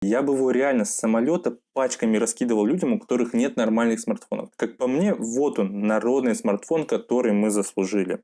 я бы его реально с самолета пачками раскидывал людям, у которых нет нормальных смартфонов. Как по мне, вот он, народный смартфон, который мы заслужили.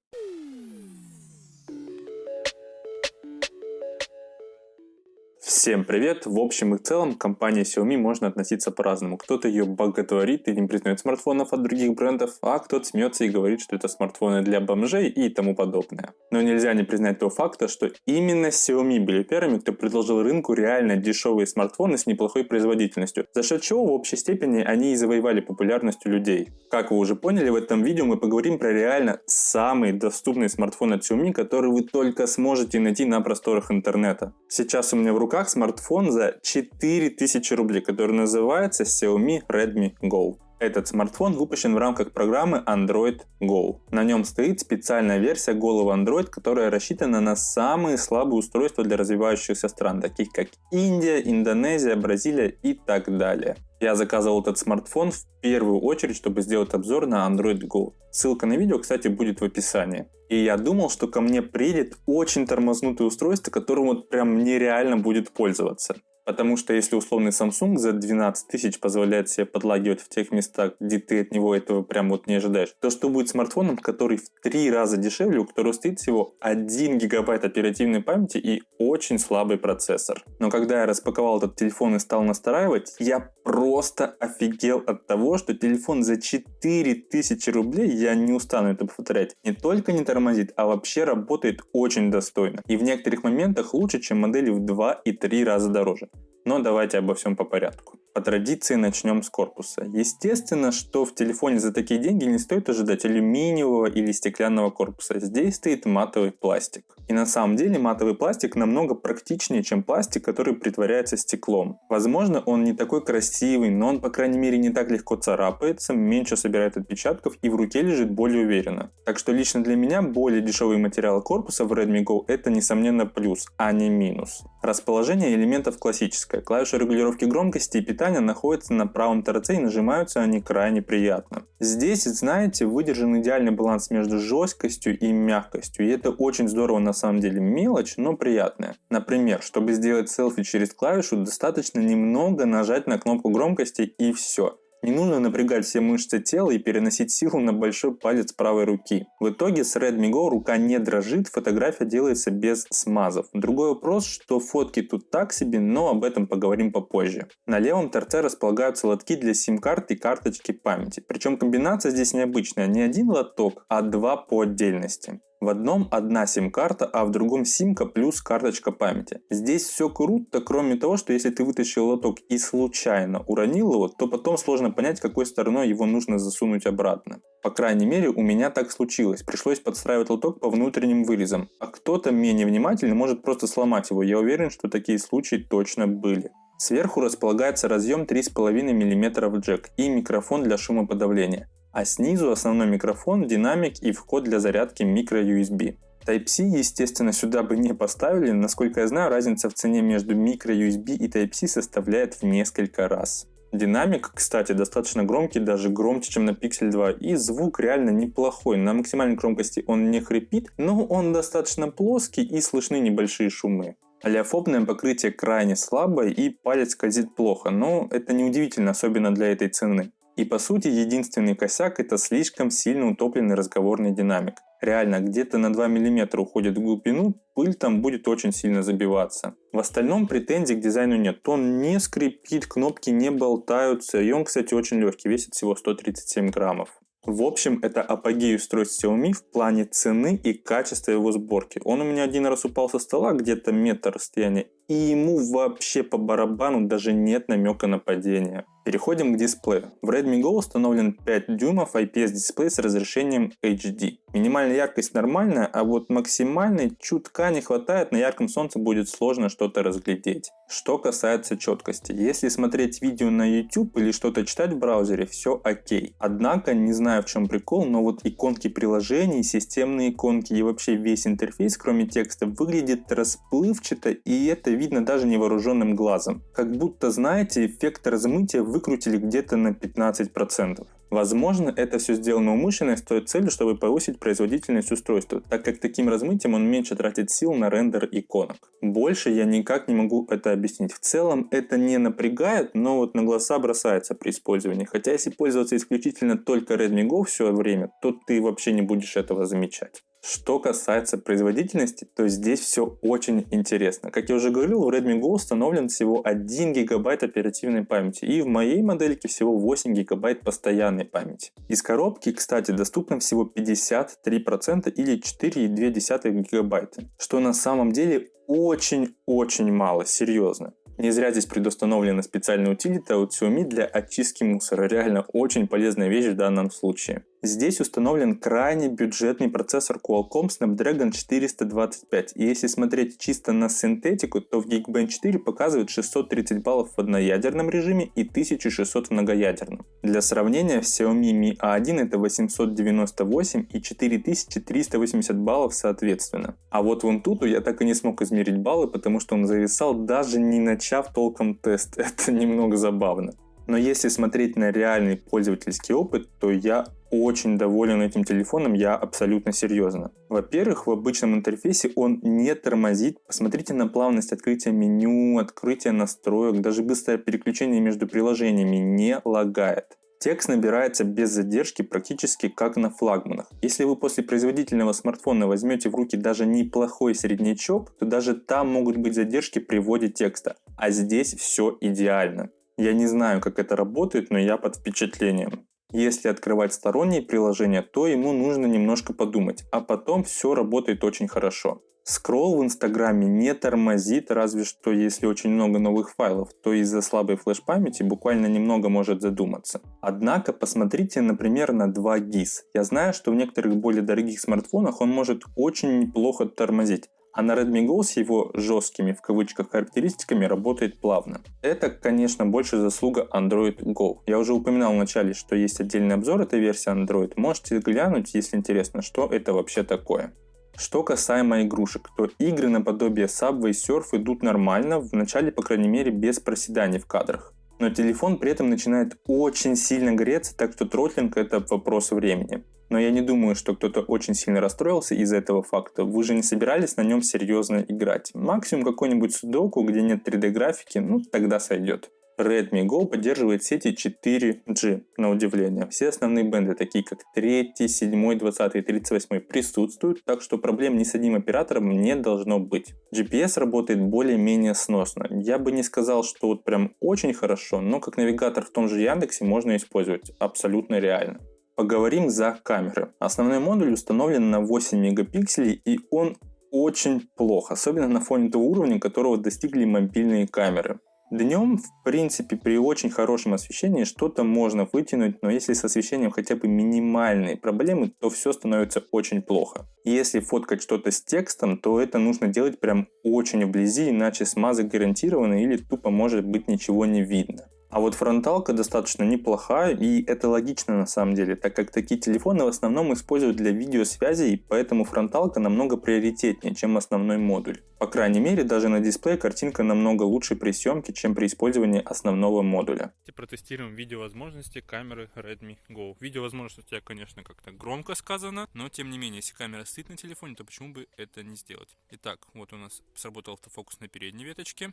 Всем привет! В общем и целом к компании Xiaomi можно относиться по-разному. Кто-то ее боготворит и не признает смартфонов от других брендов, а кто-то смеется и говорит, что это смартфоны для бомжей и тому подобное. Но нельзя не признать того факта, что именно Xiaomi были первыми, кто предложил рынку реально дешевые смартфоны с неплохой производительностью, за счет чего в общей степени они и завоевали популярность у людей. Как вы уже поняли, в этом видео мы поговорим про реально самый доступный смартфон от Xiaomi, который вы только сможете найти на просторах интернета. Сейчас у меня в руках смартфон за 4000 рублей, который называется Xiaomi Redmi Go. Этот смартфон выпущен в рамках программы Android Go. На нем стоит специальная версия голого Android, которая рассчитана на самые слабые устройства для развивающихся стран, таких как Индия, Индонезия, Бразилия и так далее. Я заказывал этот смартфон в первую очередь, чтобы сделать обзор на Android Go. Ссылка на видео, кстати, будет в описании. И я думал, что ко мне приедет очень тормознутое устройство, которым вот прям нереально будет пользоваться. Потому что если условный Samsung за 12 тысяч позволяет себе подлагивать в тех местах, где ты от него этого прям вот не ожидаешь, то что будет смартфоном, который в 3 раза дешевле, у которого стоит всего 1 гигабайт оперативной памяти и очень слабый процессор. Но когда я распаковал этот телефон и стал настраивать, я просто офигел от того, что телефон за 4000 рублей, я не устану это повторять, не только не тормозит, а вообще работает очень достойно. И в некоторых моментах лучше, чем модели в 2 и 3 раза дороже. Но давайте обо всем по порядку. По традиции начнем с корпуса. Естественно, что в телефоне за такие деньги не стоит ожидать алюминиевого или стеклянного корпуса. Здесь стоит матовый пластик. И на самом деле матовый пластик намного практичнее, чем пластик, который притворяется стеклом. Возможно, он не такой красивый, но он, по крайней мере, не так легко царапается, меньше собирает отпечатков и в руке лежит более уверенно. Так что лично для меня более дешевый материал корпуса в Redmi Go это, несомненно, плюс, а не минус. Расположение элементов классическое. Клавиши регулировки громкости и питания находятся на правом торце и нажимаются они крайне приятно. Здесь, знаете, выдержан идеальный баланс между жесткостью и мягкостью, и это очень здорово на самом деле. Мелочь, но приятная. Например, чтобы сделать селфи через клавишу, достаточно немного нажать на кнопку громкости и все. Не нужно напрягать все мышцы тела и переносить силу на большой палец правой руки. В итоге с Redmi Go рука не дрожит, фотография делается без смазов. Другой вопрос, что фотки тут так себе, но об этом поговорим попозже. На левом торце располагаются лотки для сим-карт и карточки памяти. Причем комбинация здесь необычная, не один лоток, а 2 по отдельности. В одном одна сим-карта, а в другом симка плюс карточка памяти. Здесь все круто, кроме того, что если ты вытащил лоток и случайно уронил его, то потом сложно понять, какой стороной его нужно засунуть обратно. По крайней мере, у меня так случилось. Пришлось подстраивать лоток по внутренним вырезам. А кто-то менее внимательный может просто сломать его. Я уверен, что такие случаи точно были. Сверху располагается разъем 3,5 мм джек и микрофон для шумоподавления. А снизу основной микрофон, динамик и вход для зарядки micro-USB. Type-C, естественно, сюда бы не поставили, насколько я знаю, разница в цене между micro-USB и Type-C составляет в несколько раз. Динамик, кстати, достаточно громкий, даже громче, чем на Pixel 2, и звук реально неплохой. На максимальной громкости он не хрипит, но он достаточно плоский и слышны небольшие шумы. Олеофобное покрытие крайне слабое и палец скользит плохо, но это неудивительно, особенно для этой цены. И по сути единственный косяк это слишком сильно утопленный разговорный динамик. Реально, где-то на 2 мм уходит в глубину, пыль там будет очень сильно забиваться. В остальном претензий к дизайну нет. Он не скрипит, кнопки не болтаются, и он, кстати, очень легкий, весит всего 137 граммов. В общем, это апогей устройств Xiaomi в плане цены и качества его сборки. Он у меня один раз упал со стола, где-то метр расстояния, и ему вообще по барабану даже нет намека на падение. Переходим к дисплею. В Redmi Go установлен 5 дюймов IPS-дисплей с разрешением HD. Минимальная яркость нормальная, а вот максимальной чутка не хватает, на ярком солнце будет сложно что-то разглядеть. Что касается четкости. Если смотреть видео на YouTube или что-то читать в браузере, все окей. Однако, не знаю в чем прикол, но вот иконки приложений, системные иконки и вообще весь интерфейс, кроме текста, выглядит расплывчато, и это видно даже невооруженным глазом. Как будто, знаете, эффект размытия выкрутили где-то на 15%. Возможно, это все сделано умышленно с той целью, чтобы повысить производительность устройства, так как таким размытием он меньше тратит сил на рендер иконок. Больше я никак не могу это объяснить. В целом это не напрягает, но вот на глаза бросается при использовании. Хотя если пользоваться исключительно только Redmi Go все время, то ты вообще не будешь этого замечать. Что касается производительности, то здесь все очень интересно. Как я уже говорил, в Redmi Go установлен всего 1 гигабайт оперативной памяти, и в моей модельке всего 8 гигабайт постоянной памяти. Из коробки, кстати, доступно всего 53% или 4,2 гигабайта, что на самом деле очень-очень мало, серьезно. Не зря здесь предустановлена специальная утилита от Xiaomi для очистки мусора. Реально очень полезная вещь в данном случае. Здесь установлен крайне бюджетный процессор Qualcomm Snapdragon 425. И если смотреть чисто на синтетику, то в Geekbench 4 показывает 630 баллов в одноядерном режиме и 1600 в многоядерном. Для сравнения, в Xiaomi Mi A1 это 898 и 4380 баллов соответственно. А вот в Antutu я так и не смог измерить баллы, потому что он зависал, даже не начав толком тест. Это немного забавно. Но если смотреть на реальный пользовательский опыт, то я очень доволен этим телефоном, я абсолютно серьезно. Во-первых, в обычном интерфейсе он не тормозит. Посмотрите на плавность открытия меню, открытия настроек, даже быстрое переключение между приложениями не лагает. Текст набирается без задержки, практически как на флагманах. Если вы после производительного смартфона возьмете в руки даже неплохой среднячок, то даже там могут быть задержки при вводе текста. А здесь все идеально. Я не знаю, как это работает, но я под впечатлением. Если открывать сторонние приложения, то ему нужно немножко подумать, а потом все работает очень хорошо. Скролл в Инстаграме не тормозит, разве что если очень много новых файлов, то из-за слабой флеш-памяти буквально немного может задуматься. Однако посмотрите, например, на 2GIS. Я знаю, что в некоторых более дорогих смартфонах он может очень неплохо тормозить. А на Redmi Go с его жесткими в кавычках характеристиками работает плавно. Это, конечно, больше заслуга Android Go. Я уже упоминал в начале, что есть отдельный обзор этой версии Android. Можете глянуть, если интересно, что это вообще такое. Что касаемо игрушек, то игры наподобие Subway Surf идут нормально, в начале, по крайней мере, без проседаний в кадрах. Но телефон при этом начинает очень сильно греться, так что тротлинг это вопрос времени. Но я не думаю, что кто-то очень сильно расстроился из-за этого факта. Вы же не собирались на нем серьезно играть. Максимум какой-нибудь судоку, где нет 3D графики, тогда сойдет. Redmi Go поддерживает сети 4G, на удивление. Все основные бенды, такие как 3, 7, 20 и 38, присутствуют, так что проблем ни с одним оператором не должно быть. GPS работает более-менее сносно. Я бы не сказал, что вот прям очень хорошо, но как навигатор в том же Яндексе можно использовать абсолютно реально. Поговорим за камеры. Основной модуль установлен на 8 мегапикселей, и он очень плох, особенно на фоне того уровня, которого достигли мобильные камеры. Днем, в принципе, при очень хорошем освещении что-то можно вытянуть, но если с освещением хотя бы минимальные проблемы, то все становится очень плохо. И если фоткать что-то с текстом, то это нужно делать прям очень вблизи, иначе смазок гарантированный или тупо может быть ничего не видно. А вот фронталка достаточно неплохая, и это логично на самом деле, так как такие телефоны в основном используют для видеосвязи, и поэтому фронталка намного приоритетнее, чем основной модуль. По крайней мере, даже на дисплее картинка намного лучше при съемке, чем при использовании основного модуля. Протестируем видеовозможности камеры Redmi Go. Видеовозможности, конечно, как-то громко сказано, но тем не менее, если камера стоит на телефоне, то почему бы это не сделать? Итак, вот у нас сработал автофокус на передней веточке.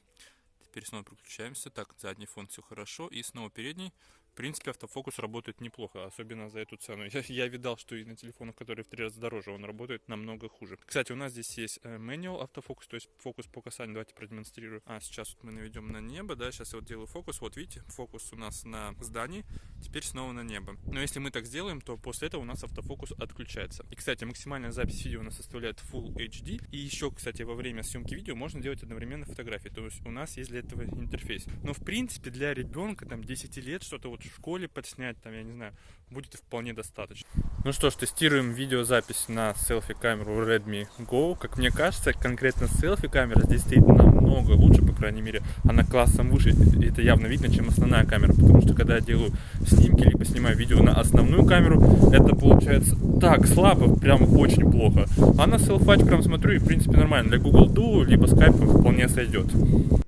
Теперь снова переключаемся. Так, задний фон все хорошо. И снова передний. В принципе, автофокус работает неплохо, особенно за эту цену. Я видал, что и на телефонах, которые в 3 раза дороже, он работает намного хуже. Кстати, у нас здесь есть manual автофокус, то есть фокус по касанию. Давайте продемонстрирую. Сейчас вот мы наведем на небо, да, сейчас я вот делаю фокус. Вот видите, фокус у нас на здании, теперь снова на небо. Но если мы так сделаем, то после этого у нас автофокус отключается. И, кстати, максимальная запись видео у нас составляет Full HD. И еще, кстати, во время съемки видео можно делать одновременно фотографии. То есть у нас есть для этого интерфейс. Но, в принципе, для ребенка, там, 10 лет, что-то вот в школе подснять, там, я не знаю, будет вполне достаточно. Ну что ж, тестируем видеозапись на селфи-камеру Redmi Go. Как мне кажется, конкретно селфи-камера здесь стоит намного лучше, по крайней мере, она классом выше, и это явно видно, чем основная камера, потому что когда я делаю снимки, либо снимаю видео на основную камеру, это получается так слабо, прям очень плохо. А на Selfie прям смотрю и в принципе нормально. Для Google Duo либо Skype вполне сойдет.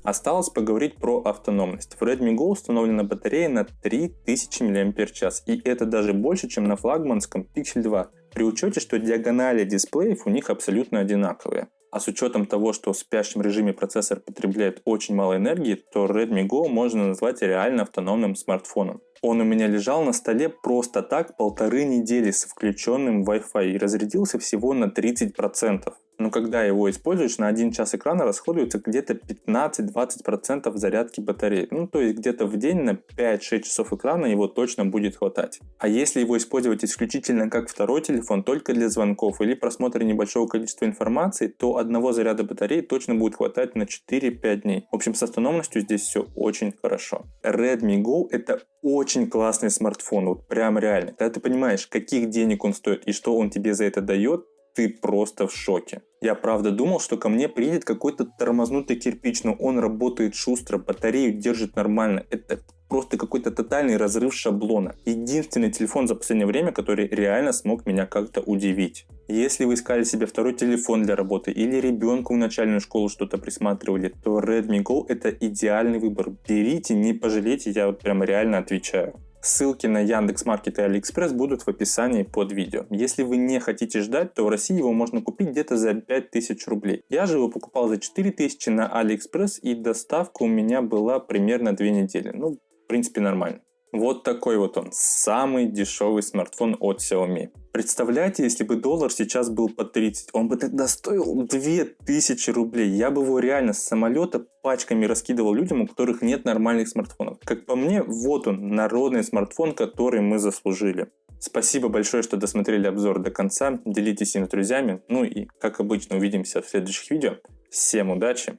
Осталось поговорить про автономность. В Redmi Go установлена батарея на 3000 мАч, и это даже больше, чем на флагманском Pixel 2, при учете, что диагонали дисплеев у них абсолютно одинаковые. А с учетом того, что в спящем режиме процессор потребляет очень мало энергии, то Redmi Go можно назвать реально автономным смартфоном. Он у меня лежал на столе просто так 1,5 недели с включенным Wi-Fi и разрядился всего на 30%. Но когда его используешь, на 1 час экрана расходуется где-то 15-20% зарядки батареи. То есть где-то в день на 5-6 часов экрана его точно будет хватать. А если его использовать исключительно как второй телефон, только для звонков или просмотра небольшого количества информации, то одного заряда батареи точно будет хватать на 4-5 дней. В общем, с автономностью здесь все очень хорошо. Redmi Go — это очень классный смартфон, вот прям реально. Когда ты понимаешь, каких денег он стоит и что он тебе за это дает, ты просто в шоке. Я правда думал, что ко мне приедет какой-то тормознутый кирпич, но он работает шустро, батарею держит нормально. Это просто какой-то тотальный разрыв шаблона. Единственный телефон за последнее время, который реально смог меня как-то удивить. Если вы искали себе второй телефон для работы или ребенку в начальную школу что-то присматривали, то Redmi Go — это идеальный выбор. Берите, не пожалейте, я вот прям реально отвечаю. Ссылки на Яндекс.Маркет и Алиэкспресс будут в описании под видео. Если вы не хотите ждать, то в России его можно купить где-то за 5000 рублей. Я же его покупал за 4000 на Алиэкспресс, и доставка у меня была примерно 2 недели. В принципе, нормально. Вот такой вот он, самый дешевый смартфон от Xiaomi. Представляете, если бы доллар сейчас был по 30, он бы тогда стоил 2000 рублей. Я бы его реально с самолета пачками раскидывал людям, у которых нет нормальных смартфонов. Как по мне, вот он, народный смартфон, который мы заслужили. Спасибо большое, что досмотрели обзор до конца. Делитесь им с друзьями. И, как обычно, увидимся в следующих видео. Всем удачи,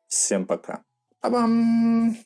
всем пока. Па-бам!